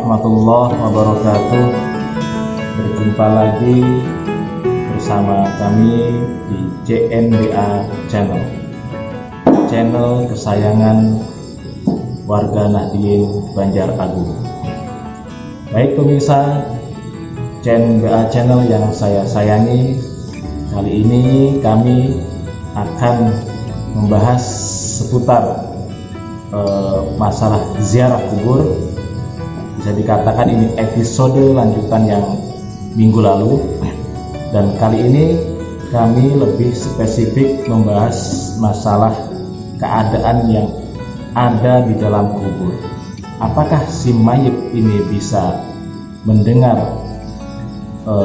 warahmatullahi wabarakatuh. Berjumpa lagi bersama kami di JNBA Channel, channel kesayangan warga Nahdien Banjar Agung. Baik pemirsa JNBA Channel yang saya sayangi, kali ini kami akan membahas seputar masalah ziarah kubur. Bisa dikatakan ini episode lanjutan yang minggu lalu, dan kali ini kami lebih spesifik membahas masalah keadaan yang ada di dalam kubur. Apakah si mayit ini bisa mendengar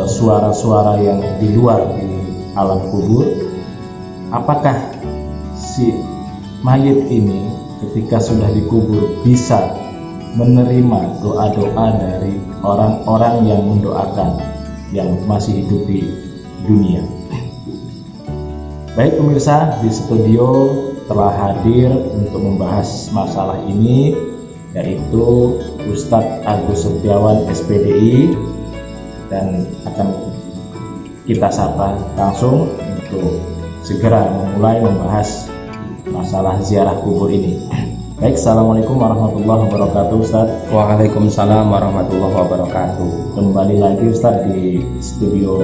suara-suara yang di luar di alam kubur? Apakah si mayit ini ketika sudah dikubur bisa menerima doa-doa dari orang-orang yang mendoakan yang masih hidup di dunia? Baik pemirsa, di studio telah hadir untuk membahas masalah ini yaitu Ustadz Agus Setiawan SPDI, dan akan kita sapa langsung untuk segera memulai membahas masalah ziarah kubur ini. Baik, assalamualaikum warahmatullahi wabarakatuh Ustaz. Waalaikumsalam warahmatullahi wabarakatuh. Kembali lagi Ustaz di studio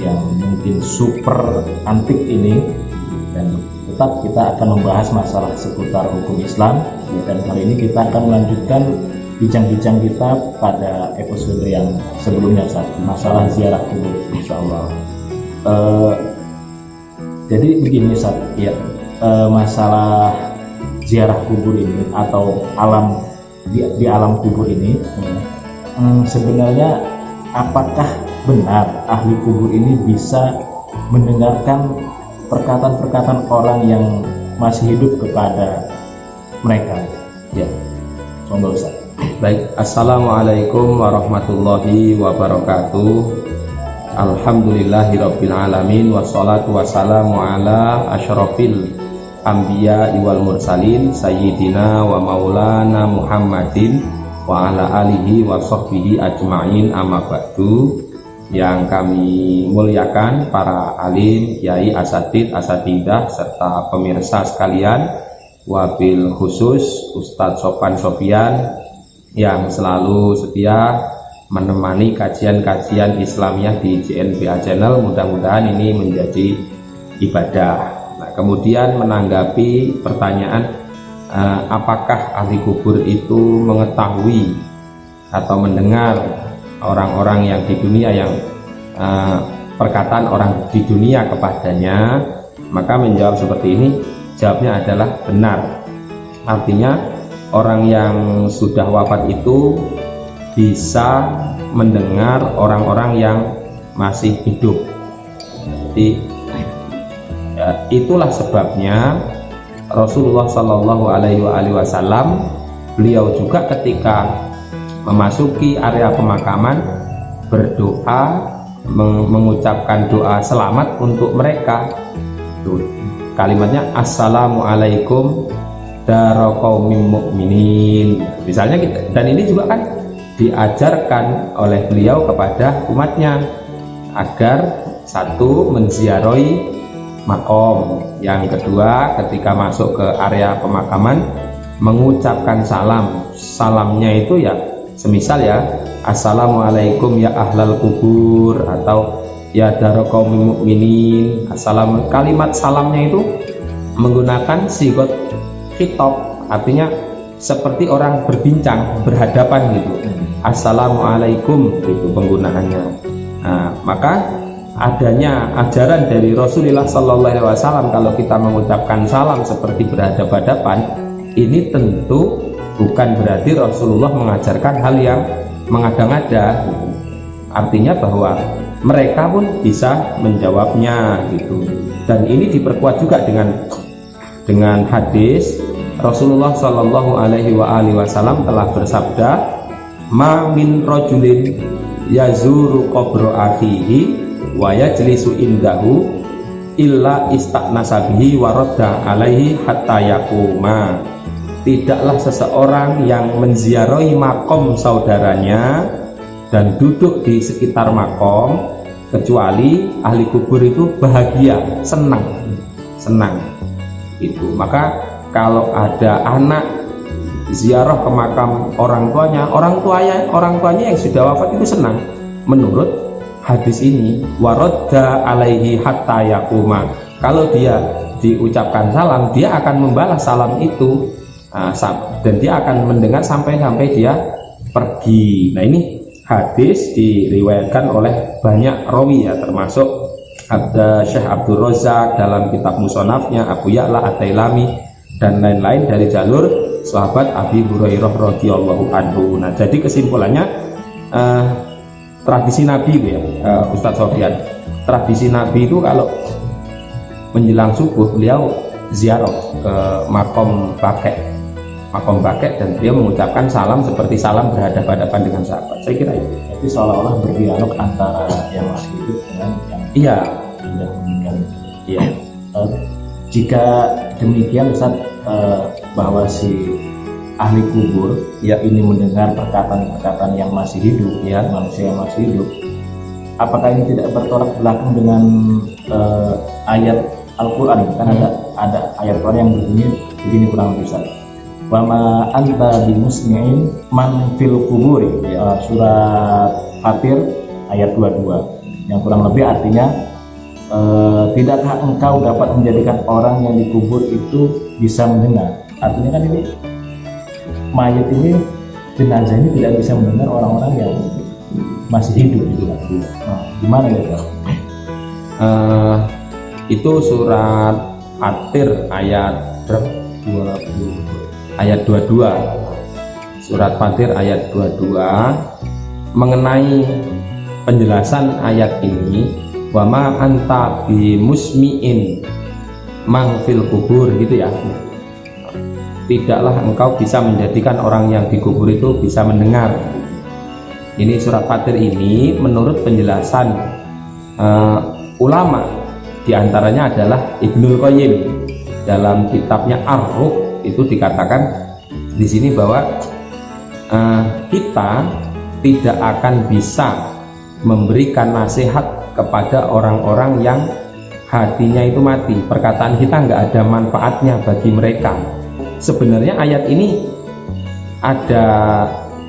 yang mungkin super antik ini, dan tetap kita akan membahas masalah seputar hukum Islam. Dan kali ini kita akan melanjutkan bincang-bincang kita pada episode yang sebelumnya Ustaz, masalah ziarah kubur insyaallah. Jadi begini Ustaz, ya, masalah ziarah kubur ini atau alam di alam kubur ini, sebenarnya apakah benar ahli kubur ini bisa mendengarkan perkataan-perkataan orang yang masih hidup kepada mereka? Ya, monggo Ustaz. Baik, assalamualaikum warahmatullahi wabarakatuh. Alhamdulillahirabbil alamin, wassalatu wassalamu ala asyrafil anbiya wal mursalin sayyidina wa maulana Muhammadin wa ala alihi wa sahbihi ajma'in, amma ba'du. Yang kami muliakan para alim, kiai, asatid, asatidah serta pemirsa sekalian, wabil khusus Ustadz Sofan Sofian yang selalu setia menemani kajian-kajian Islamiyah di JNBA Channel. Mudah-mudahan ini menjadi ibadah. Nah, kemudian menanggapi pertanyaan apakah ahli kubur itu mengetahui atau mendengar orang-orang yang di dunia, yang perkataan orang di dunia kepadanya, maka menjawab seperti ini, jawabnya adalah benar. Artinya orang yang sudah wafat itu bisa mendengar orang-orang yang masih hidup. Jadi itulah sebabnya Rasulullah Shallallahu Alaihi Wasallam, beliau juga ketika memasuki area pemakaman berdoa, mengucapkan doa selamat untuk mereka. Kalimatnya assalamualaikum daraqaumin mu'minin misalnya gitu. Dan ini juga kan diajarkan oleh beliau kepada umatnya agar satu, menziarahi makom, yang kedua ketika masuk ke area pemakaman mengucapkan salam. Salamnya itu ya semisal ya assalamualaikum ya ahlal kubur atau ya daraqaumin mu'minin. Kalimat salamnya itu menggunakan sigot khitab, artinya seperti orang berbincang, berhadapan gitu. Assalamualaikum gitu penggunaannya. Nah, maka adanya ajaran dari Rasulullah Sallallahu Alaihi Wasallam kalau kita mengucapkan salam seperti berhadapan-hadapan, ini tentu bukan berarti Rasulullah mengajarkan hal yang mengada-ngada. Artinya bahwa mereka pun bisa menjawabnya gitu. Dan ini diperkuat juga dengan hadis Rasulullah Sallallahu Alaihi Wasallam telah bersabda, ma min rajulin yazuru qabra akhihi wa yajlisu indahu illa ista'nasa bihi wa radda alaihi hatta yaquma. tidaklah seseorang yang menziarahi makom saudaranya dan duduk di sekitar makom kecuali ahli kubur itu bahagia, senang itu. Maka kalau ada anak ziarah ke makam orang tuanya yang sudah wafat itu senang. Menurut hadis ini, waradda alaihi hatta yaquma, kalau dia diucapkan salam, dia akan membalas salam itu, dan dia akan mendengar sampai dia pergi. Nah, ini hadis diriwayatkan oleh banyak rawi ya, termasuk ada Syekh Abdul Razak dalam kitab Musonafnya, Abu Ya'la At-Tailami dan lain-lain dari jalur sahabat Abi Hurairah radhiyallahu anhu. Nah, jadi kesimpulannya tradisi Nabi ya, Ustadz Sofyan, tradisi Nabi itu kalau menjelang subuh beliau ziarah ke makom kakek dan beliau mengucapkan salam seperti salam berhadapan-hadapan dengan sahabat. Saya kira itu. Jadi seolah-olah berdialog antara yang masih hidup dengan yang sudah meninggal. Iya. Jika demikian Ustaz, bahwa si ahli kubur ini mendengar perkataan-perkataan yang masih hidup, manusia yang masih hidup, apakah ini tidak bertolak belakang dengan ayat Al-Quran? Kan ada ayat Quran yang begini kurang lebih, Ustaz. Wa ma anta bimusmi'in man fil kuburi, surat Fatir ayat 22, yang kurang lebih artinya tidakkah engkau dapat menjadikan orang yang dikubur itu bisa mendengar? Artinya kan ini mayat ini, jenazah ini tidak bisa mendengar orang-orang yang masih hidup gitu. Gimana ya? Itu surat Fatir ayat 22. Surat Fatir ayat 22 mengenai penjelasan ayat ini, wa ma anta bimusmi'in man fil kubur, gitu ya. Tidaklah engkau bisa menjadikan orang yang dikubur itu bisa mendengar. Ini surat Fatir ini menurut penjelasan ulama, diantaranya adalah Ibnul Qayyim dalam kitabnya Ar-Ruh, itu dikatakan di sini bahwa kita tidak akan bisa memberikan nasihat kepada orang-orang yang hatinya itu mati. Perkataan kita nggak ada manfaatnya bagi mereka. Sebenarnya ayat ini ada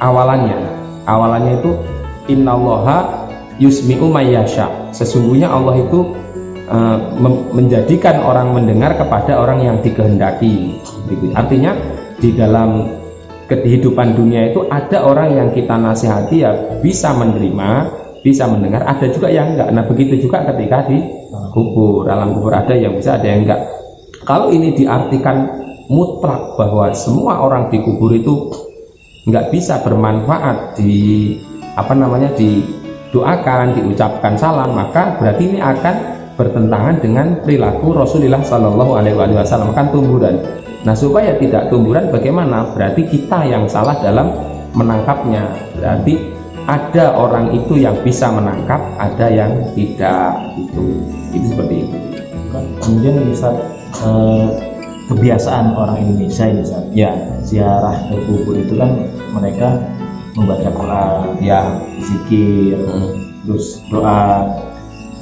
awalannya itu innallaha yusmi'u mayyasha, sesungguhnya Allah itu menjadikan orang mendengar kepada orang yang dikehendaki gitu. Artinya di dalam kehidupan dunia itu ada orang yang kita nasihati ya bisa menerima, bisa mendengar, ada juga yang enggak. Nah, begitu juga ketika di kubur, alam kubur ada yang bisa, ada yang enggak. Kalau ini diartikan mutlak bahwa semua orang di kubur itu enggak bisa bermanfaat, didoakan, diucapkan salam, maka berarti ini akan bertentangan dengan perilaku Rasulullah Shallallahu Alaihi Wasallam, kan tumburan. Nah, supaya tidak tumburan, bagaimana? Berarti kita yang salah dalam menangkapnya. Berarti ada orang itu yang bisa menangkap, ada yang tidak. Itu seperti itu. Kemudian bisa kebiasaan orang Indonesia ini, ziarah ke kubur itu kan mereka membaca Quran, zikir, terus doa.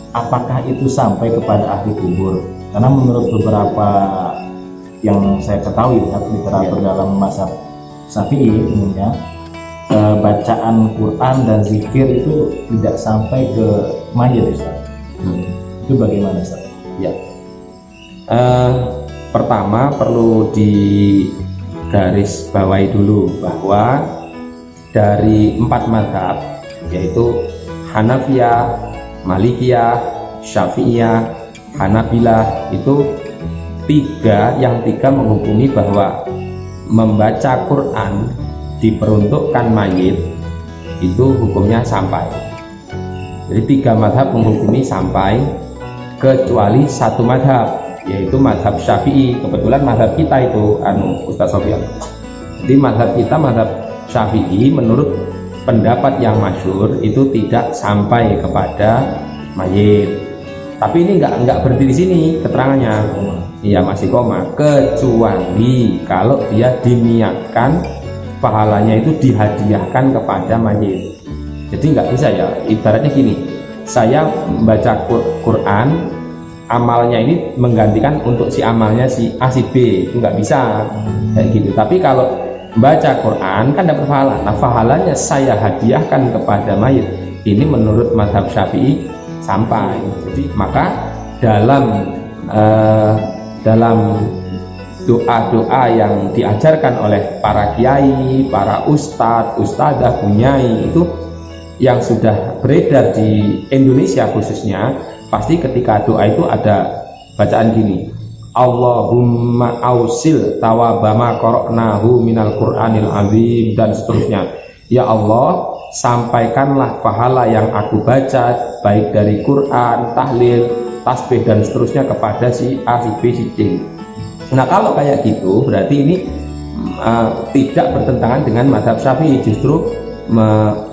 Apakah itu sampai kepada ahli kubur? Karena menurut beberapa yang saya ketahui literatur dalam mazhab Syafi'i umumnya, bacaan Quran dan zikir itu tidak sampai ke mayit, Ustaz. Itu bagaimana, Ustaz? Ya. Pertama perlu digarisbawahi dulu bahwa dari 4 mazhab, yaitu Hanafiyah, Malikiyah, Syafi'iyah, Hanabilah, itu yang tiga menghukumi bahwa membaca Quran diperuntukkan mayit itu hukumnya sampai. Jadi 3 mazhab menghukumi sampai, kecuali 1 mazhab, yaitu mazhab Syafi'i. Kebetulan mazhab kita itu Ustaz Sofyan. Jadi mazhab kita, mazhab Syafi'i, menurut pendapat yang masyhur itu tidak sampai kepada mayit. Tapi ini enggak berhenti di sini keterangannya. Iya masih koma, kecuali kalau dia diniatkan pahalanya itu dihadiahkan kepada mayit. Jadi nggak bisa ya, ibaratnya gini, saya membaca Quran, amalnya ini menggantikan untuk si amalnya si A si B, itu nggak bisa kayak gitu. Tapi kalau baca Quran kan dapat pahala, nah pahalanya saya hadiahkan kepada mayit, ini menurut mazhab Syafi'i sampai. Jadi maka dalam doa-doa yang diajarkan oleh para kiai, para ustadz, ustadzah, bunyai itu yang sudah beredar di Indonesia khususnya, pasti ketika doa itu ada bacaan gini, Allahumma ausil tawabama qara'nahu minal Qur'anil azim, dan seterusnya. Ya Allah, sampaikanlah pahala yang aku baca baik dari Quran, tahlil, tasbih dan seterusnya kepada si A, si B, si C. Nah kalau kayak gitu berarti ini tidak bertentangan dengan mazhab Syafi'i, justru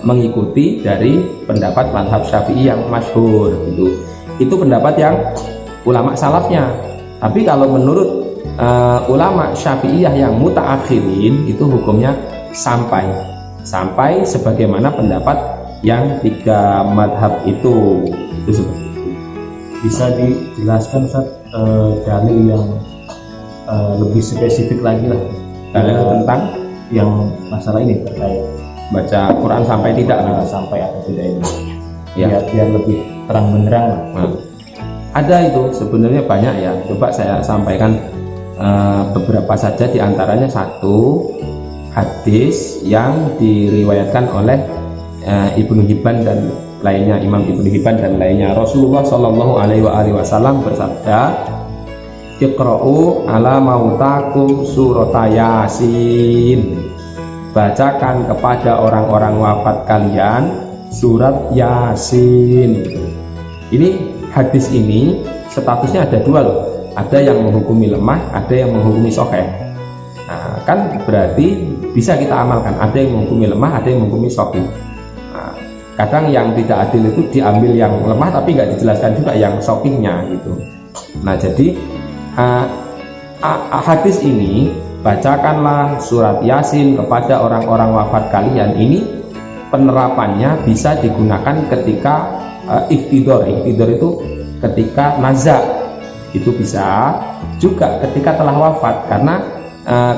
mengikuti dari pendapat mazhab Syafi'i yang masyhur gitu. Itu pendapat yang ulama salafnya. Tapi kalau menurut ulama Syafi'iyah yang mutaakhirin itu hukumnya sampai sebagaimana pendapat yang 3 mazhab itu seperti itu. Bisa dijelaskan Ustaz dalil yang lebih spesifik lagi lah tentang yang masalah ini terkait baca Quran sampai tidak sampai atau tidak ini ya, biar lebih terang benderang lah. Nah, ada itu sebenarnya banyak ya, coba saya sampaikan beberapa saja, diantaranya satu hadis yang diriwayatkan oleh Ibnu Hibban dan lainnya, Imam Ibnu Hibban dan lainnya. Rasulullah Shallallahu Alaihi Wasallam bersabda, Iqra'u ala mautakum surat Yasin, bacakan kepada orang-orang wafat kalian surat Yasin. Ini hadis ini statusnya ada 2 loh, ada yang menghukumi lemah, ada yang menghukumi sahih. Nah, kan berarti bisa kita amalkan, ada yang menghukumi lemah, ada yang menghukumi sahih. Nah, kadang yang tidak adil itu diambil yang lemah tapi nggak dijelaskan juga yang sahihnya gitu. Nah jadi hadis ini, bacakanlah surat Yasin kepada orang-orang wafat kalian, ini penerapannya bisa digunakan ketika iktidor itu ketika nazak, itu bisa juga ketika telah wafat, karena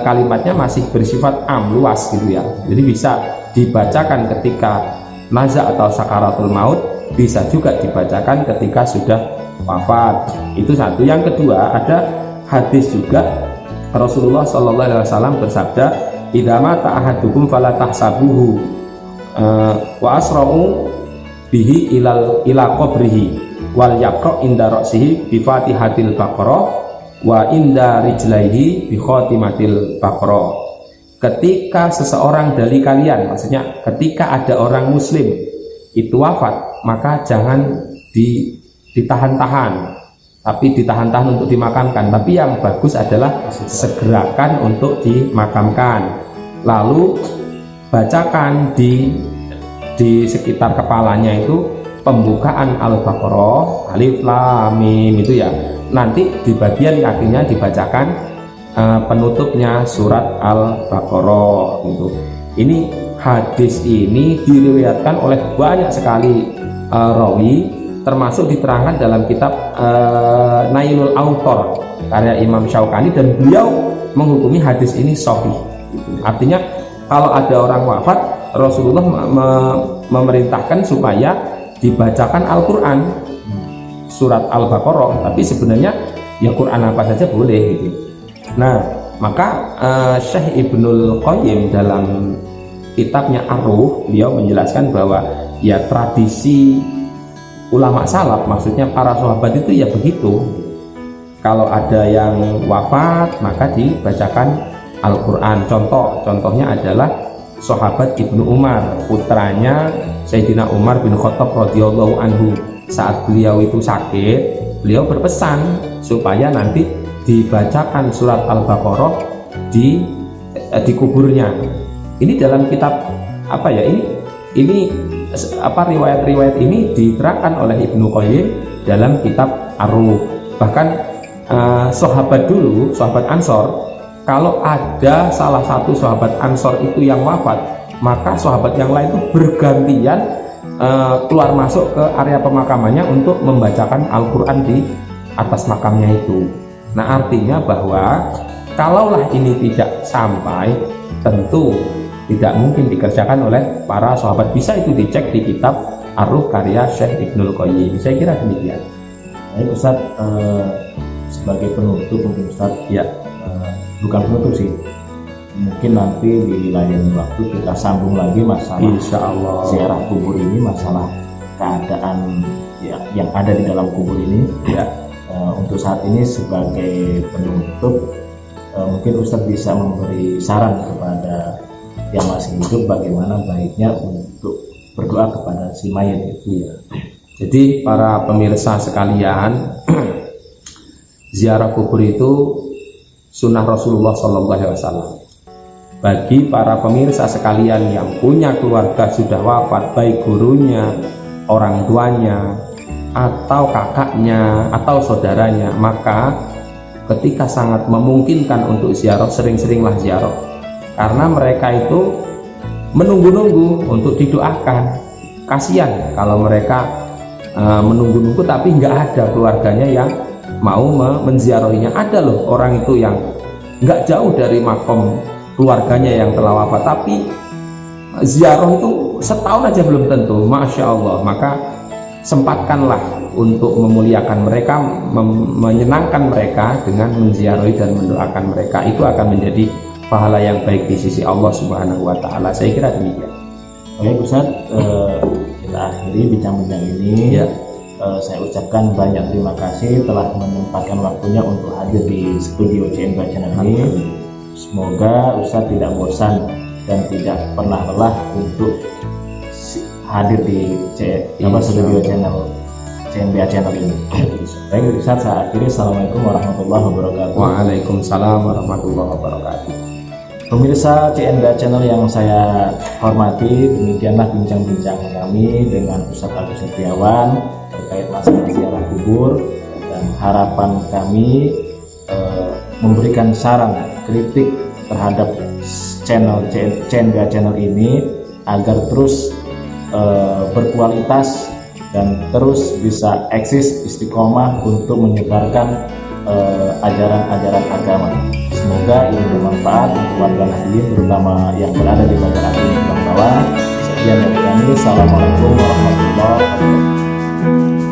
kalimatnya masih bersifat luas gitu ya. Jadi bisa dibacakan ketika nazak atau sakaratul maut, bisa juga dibacakan ketika sudah wafat. Itu satu. Yang kedua, ada hadis juga Rasulullah Shallallahu Alaihi Wasallam bersabda, idza mata ahadukum fala tahsabuhu wa asra'u bihi ila qabrihi wal yaqra inda ra'sihi bi fatihatil baqarah wa inda rijlaihi bi khatimatil baqarah. Ketika seseorang dari kalian, maksudnya ketika ada orang muslim itu wafat, maka jangan ditahan-tahan, tapi ditahan-tahan untuk dimakamkan, tapi yang bagus adalah segerakan untuk dimakamkan. Lalu bacakan di sekitar kepalanya itu pembukaan Al-Baqarah, Alif Lam Mim itu ya. Nanti di bagian kakinya dibacakan penutupnya surat Al-Baqarah gitu. Ini hadis ini diriwayatkan oleh banyak sekali rawi, termasuk diterangkan dalam kitab Nailul Autor karya Imam Syaukani, dan beliau menghukumi hadis ini sahih gitu. Artinya kalau ada orang wafat, Rasulullah memerintahkan supaya dibacakan Al-Quran surat Al-Baqarah, tapi sebenarnya ya Quran apa saja boleh gitu. Nah maka Syekh Ibnul Qayyim dalam kitabnya Ar-Ruh, beliau menjelaskan bahwa ya tradisi ulama salaf, maksudnya para sahabat itu ya begitu. Kalau ada yang wafat maka dibacakan Al-Quran. Contohnya adalah sahabat Ibnu Umar, putranya Sayyidina Umar bin Khattab radhiyallahu anhu. Saat beliau itu sakit, beliau berpesan supaya nanti dibacakan surat Al-Baqarah di kuburnya. Ini dalam kitab apa ya, ini riwayat-riwayat ini diterangkan oleh Ibnu Qayyim dalam kitab Ar-Ruh. Bahkan sahabat dulu, sahabat Ansor, kalau ada salah satu sahabat Ansor itu yang wafat, maka sahabat yang lain itu bergantian keluar masuk ke area pemakamannya untuk membacakan Al-Quran di atas makamnya itu. Nah, artinya bahwa kalaulah ini tidak sampai, tentu tidak mungkin dikerjakan oleh para sahabat. Bisa itu dicek di kitab Ar-Ruh karya Syekh Ibnul Qayyim. Saya kira demikian. Baik Ustaz, sebagai penutup mungkin Ustaz, Ya, bukan penutup sih, mungkin nanti di lain waktu kita sambung lagi masalah insya Allah. ziarah kubur ini, masalah keadaan ya, yang ada di dalam kubur ini. Ya, untuk saat ini sebagai penutup, mungkin Ustadz bisa memberi saran kepada yang masih hidup bagaimana baiknya untuk berdoa kepada si mayit itu ya. jadi para pemirsa sekalian, ziarah kubur itu sunnah Rasulullah SAW. Bagi para pemirsa sekalian yang punya keluarga sudah wafat, baik gurunya, orang tuanya, atau kakaknya, atau saudaranya, maka ketika sangat memungkinkan untuk ziarah, sering-seringlah ziarah, karena mereka itu menunggu-nunggu untuk didoakan. Kasihan kalau mereka menunggu-nunggu tapi nggak ada keluarganya yang mau menziarahinya. Ada loh orang itu yang nggak jauh dari makom keluarganya yang telah wafat, tapi ziarah itu setahun aja belum tentu. Masya Allah. Maka sempatkanlah untuk memuliakan mereka, menyenangkan mereka dengan menziarahi dan mendoakan mereka. Itu akan menjadi pahala yang baik di sisi Allah Subhanahu wa Ta'ala. Saya kira demikian. Baik Ustaz, kita akhiri bincang-bincang ini. Ya. Saya ucapkan banyak terima kasih telah menyempatkan waktunya untuk hadir di studio CNBA Channel ini. Semoga Ustaz tidak bosan dan tidak pernah lelah untuk hadir di studio channel CNBA Channel ini. Baik Ustaz, saya akhiri. Assalamualaikum warahmatullahi wabarakatuh. Waalaikumsalam warahmatullahi wabarakatuh. Pemirsa CNBA Channel yang saya hormati, demikianlah bincang-bincang kami dengan Ustaz Agus Setiawan terkait masalah ziarah kubur, dan harapan kami memberikan saran kritik terhadap channel CNBA Channel ini agar terus berkualitas dan terus bisa eksis istiqomah untuk menyebarkan ajaran-ajaran agama. Semoga ini bermanfaat untuk warga Nahdien, terutama yang berada di Banjar Agung Bang Bawang. Sekian dari kami. Assalamualaikum warahmatullahi wabarakatuh.